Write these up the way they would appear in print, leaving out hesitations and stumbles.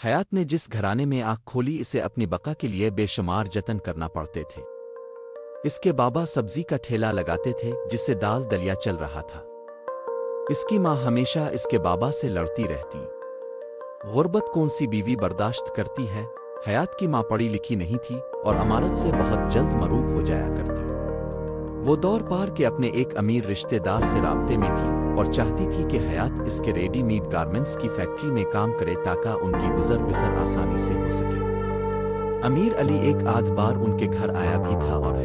हयात ने जिस घराने में आँख खोली इसे अपनी बका के लिए बेशुमार जतन करना पड़ते थे। इसके बाबा सब्जी का ठेला लगाते थे जिससे दाल दलिया चल रहा था। इसकी माँ हमेशा इसके बाबा से लड़ती रहती। गुर्बत कौन सी बीवी बर्दाश्त करती है। हयात की माँ पढ़ी लिखी नहीं थी और अमारत से बहुत जल्द मरूब हो जाया करती। वो दौर पार के अपने एक अमीर रिश्तेदार से राब्ते में थी और चाहती थी कि हयात इसके रेडीमेड गारमेंट्स की फैक्ट्री में काम करे ताकि उनकी गुजर बसर आसानी से हो सके। अमीर अली एक आध बार उनके घर आया भी था और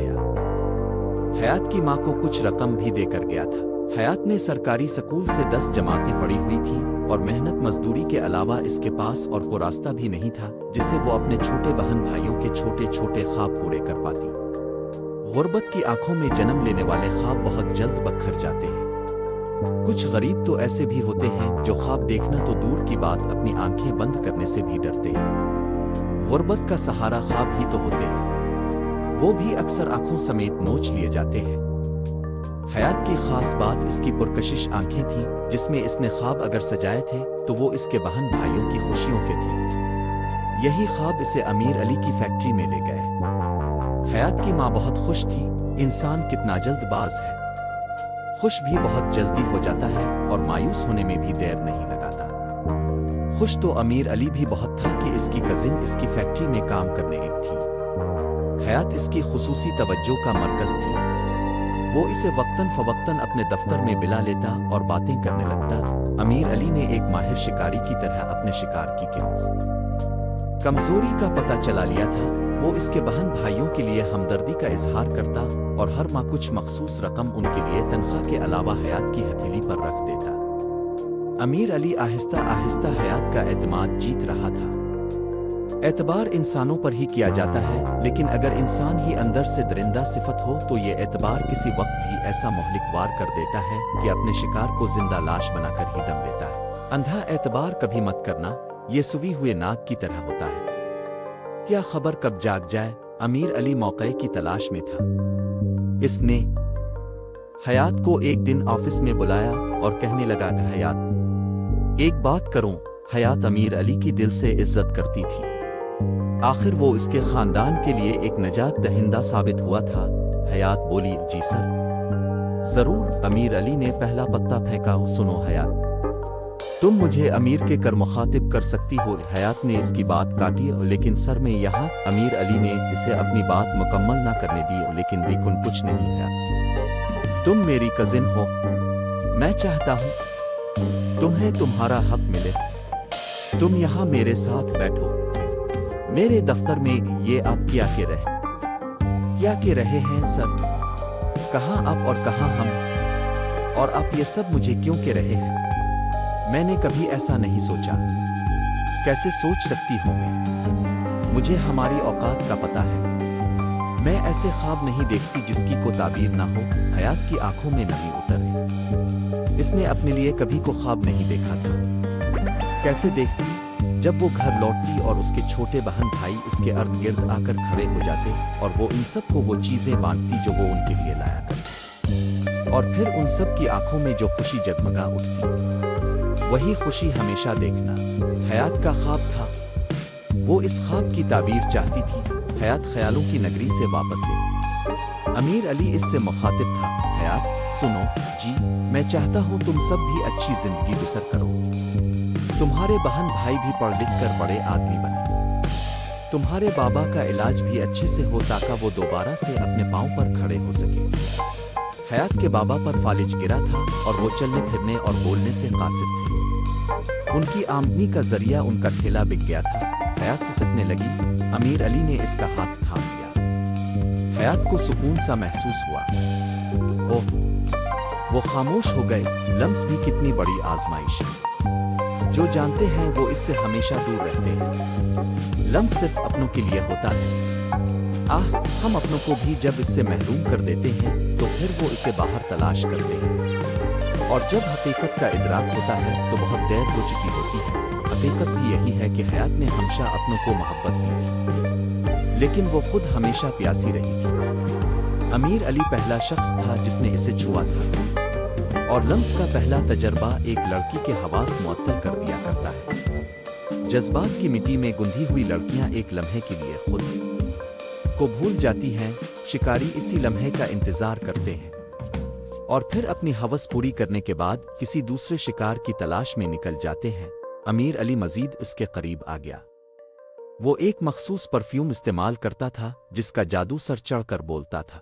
हयात की माँ को कुछ रकम भी देकर गया था। हयात ने सरकारी स्कूल से 10 जमातें पढ़ी हुई थी और मेहनत मजदूरी के अलावा इसके पास और कोई रास्ता भी नहीं था जिससे वो अपने छोटे बहन भाइयों के छोटे छोटे ख्वाब पूरे कर पाती। गुर्बत की आंखों में जन्म लेने वाले ख्वाब बहुत जल्द बखर जाते हैं। कुछ गरीब तो ऐसे भी होते हैं जो ख्वाब देखना तो दूर की बात अपनी आंखें बंद करने से भी डरते हैं। गुर्बत का सहारा ख्वाब ही तो होते हैं, वो भी अक्सर आंखों समेत नोच लिए जाते हैं। हयात की खास बात इसकी पुरकशिश आंखें थीं जिसमें इसने ख्वाब अगर सजाए थे तो वो इसके बहन भाइयों की खुशियों के थे। यही ख्वाब इसे अमीर अली की फैक्ट्री में ले गए। हयात की माँ बहुत खुश थी। इंसान कितना जल्दबाज है, खुश भी बहुत जल्दी हो जाता है और मायूस होने में भी देर नहीं लगाता। खुश तो अमीर अली भी बहुत था कि इसकी कजिन इसकी फैक्ट्री में काम करने एक थी। हयात इसकी खुसूसी तवज्जो का मरकज थी। वो इसे वक्तन फवक्तन अपने दफ्तर में बिला लेता और बातें करने लगता। अमीर अली ने एक माहिर शिकारी की तरह अपने शिकार की कमजोरी का पता चला लिया था। वो इसके बहन भाइयों के लिए हमदर्दी का इजहार करता और हर माह कुछ मखसूस रकम उनके लिए तनख्वाह के अलावा हयात की हथेली पर रख देता। अमीर अली आहिस्ता आहिस्ता हयात का एतमाद जीत रहा था। एतबार इंसानों पर ही किया जाता है, लेकिन अगर इंसान ही अंदर से दरिंदा सिफत हो तो ये एतबार किसी वक्त भी ऐसा मोहलिक वार कर देता है कि अपने शिकार को जिंदा लाश बनाकर ही दम लेता है। अंधा एतबार कभी मत करना, ये सुवी हुए नाग की तरह होता है। क्या खबर कब जाग जाए। अमीर अली मौके की तलाश में था। इसने हयात को एक दिन ऑफिस में बुलाया और कहने लगा, हयात एक बात करूं। हयात अमीर अली की दिल से इज्जत करती थी। आखिर वो इसके खानदान के लिए एक नजात दहिंदा साबित हुआ था। हयात बोली, जी सर जरूर। अमीर अली ने पहला पत्ता फेंका। सुनो हयात, तुम मुझे अमीर के कर मुखातिब कर सकती हो। हयात ने इसकी बात काटी, लेकिन सर में यहाँ। अमीर अली ने इसे अपनी बात मुकम्मल ना करने दी, लेकिन बिल्कुल कुछ नहीं है। तुम मेरी कजिन हो, मैं चाहता हूँ तुम्हें तुम्हारा हक मिले। तुम यहाँ मेरे साथ बैठो मेरे दफ्तर में। ये आप क्या के रहे हैं सर? कहाँ आप और कहाँ हम? और आप ये सब मुझे क्यों के रहे हैं? मैंने कभी ऐसा नहीं सोचा। कैसे सोच सकती हूँ मैं? मुझे हमारी औकात का पता है। मैं ऐसे ख्वाब नहीं देखती जिसकी को ताबीर ना हो। हयात की आंखों में नमी उतरी। इसने अपने लिए कभी को ख्वाब नहीं देखा था। कैसे देखती? जब वो घर लौटती और उसके छोटे बहन भाई इसके अर्द गिर्द आकर खड़े हो जाते और वो इन सब को वो चीजें बांटती जो वो उनके लिए लाया करती, और फिर उन सब की आंखों में जो खुशी जगमगा उठती, वही खुशी हमेशा देखना हयात का ख्वाब था। वो इस ख्वाब की ताबीर चाहती थी। हयात ख्यालों की नगरी से वापस आई। अमीर अली इससे मुखातिब था। हयात सुनो जी, मैं चाहता हूँ तुम सब भी अच्छी जिंदगी बसर करो। तुम्हारे बहन भाई भी पढ़ लिख कर बड़े आदमी बने। तुम्हारे बाबा का इलाज भी अच्छे से हो ताकि वो दोबारा से अपने पांव पर खड़े हो सके। हयात के बाबा पर फालिज गिरा था और वो चलने फिरने और बोलने से कासिर थे। उनकी आमदनी का जरिया उनका ठेला बिक गया था। हयात सिसकने लगी। अमीर अली ने इसका हाथ थाम लिया। हयात को सुकून सा महसूस हुआ। ओह, वो खामोश हो गए। लम्स भी कितनी बड़ी आजमाइश है। जो जानते हैं वो इससे हमेशा दूर रहते हैं। लम्स सिर्फ अपनों के लिए होता है। हम अपनों को भी जब इससे महरूम कर देते हैं तो फिर वो इसे बाहर तलाश करते हैं, और जब हकीकत का इदराक होता है तो बहुत देर हो चुकी होती है। हकीकत भी यही है कि हयात ने हमेशा अपनों को मोहब्बत दी थी, लेकिन वो खुद हमेशा प्यासी रही थी। अमीर अली पहला शख्स था जिसने इसे छुआ था, और लम्स का पहला तजर्बा एक लड़की के हवास मुअत्तल कर दिया करता है। जज्बात की मिट्टी में गुंधी हुई लड़कियां एक लम्हे के लिए खुद को भूल जाती हैं। शिकारी इसी लम्हे का इंतजार करते हैं और फिर अपनी हवस पूरी करने के बाद किसी दूसरे शिकार की तलाश में निकल जाते हैं। अमीर अली मजीद इसके करीब आ गया। वो एक मखसूस परफ्यूम इस्तेमाल करता था जिसका जादू सर चढ़कर बोलता था।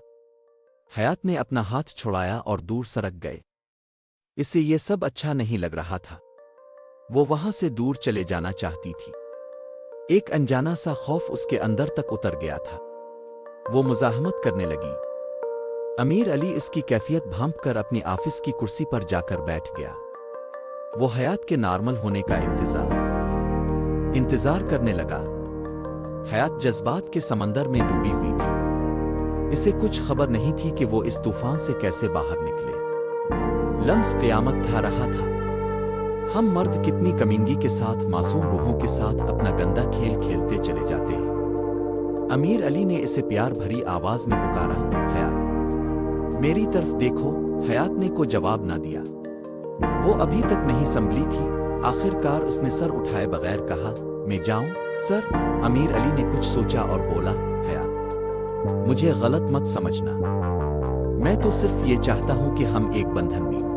हयात ने अपना हाथ छुड़ाया और दूर सरक गए। इसे ये सब अच्छा नहीं लग रहा था। वो वहां से दूर चले जाना चाहती थी। एक अनजाना सा खौफ उसके अंदर तक उतर गया था। वो मुज़ाहमत करने लगी। अमीर अली इसकी कैफियत भांप कर अपनी ऑफिस की कुर्सी पर जाकर बैठ गया। वो हयात के नॉर्मल होने का इंतजार करने लगा। हयात जज्बात के समंदर में डूबी हुई थी। इसे कुछ खबर नहीं थी कि वो इस तूफान से कैसे बाहर निकले। लम्स क़यामत था रहा था। हम मर्द कितनी कमीनगी के साथ मासूम रूहों के साथ अपना गंदा खेल खेलते चले जाते हैं। अमीर अली ने इसे प्यार भरी आवाज में पुकारा, हयात मेरी तरफ देखो। हयात ने को जवाब ना दिया। वो अभी तक नहीं संभली थी। आखिरकार उसने सर उठाए बगैर कहा, मैं जाऊं सर? अमीर अली ने कुछ सोचा और बोला, हयात मुझे गलत मत समझना। मैं तो सिर्फ ये चाहता हूं कि हम एक बंधन में